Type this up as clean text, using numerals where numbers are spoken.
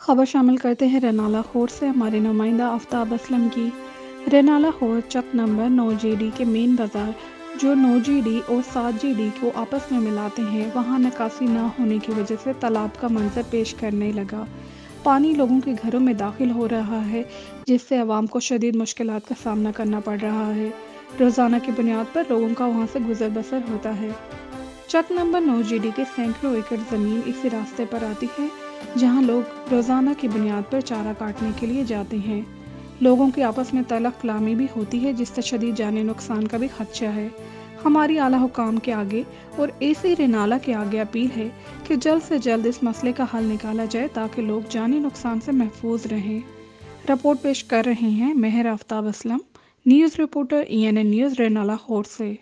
खबर शामिल करते हैं रेनाला खोर से हमारे नुमाइंदा आफ्ताब असलम की। रेनाला खोर चक नंबर 9 GD के मेन बाजार जो 9 GD और 7 GD को आपस में मिलाते हैं, वहां निकासी न होने की वजह से तालाब का मंजर पेश करने लगा। पानी लोगों के घरों में दाखिल हो रहा है, जिससे अवाम को शदीद मुश्किलात का सामना करना पड़ रहा है। रोज़ाना की बुनियाद पर लोगों का वहां से गुजर बसर होता है। चक नंबर 9 GD के सैकड़ों एकड़ ज़मीन इसी रास्ते पर आती है, जहां लोग रोज़ाना की बुनियाद पर चारा काटने के लिए जाते हैं। लोगों की आपस में तलब कलामी भी होती है, जिससे शदीद जानी नुकसान का भी खदशा है। हमारी आला हुकाम के आगे और AC रेनाला के आगे अपील है कि जल्द से जल्द इस मसले का हल निकाला जाए ताकि लोग जानी नुकसान से महफूज रहें। रिपोर्ट पेश कर रहे हैं Mehar Aftab Aslam, news reporter ENN news Renala Khurd से।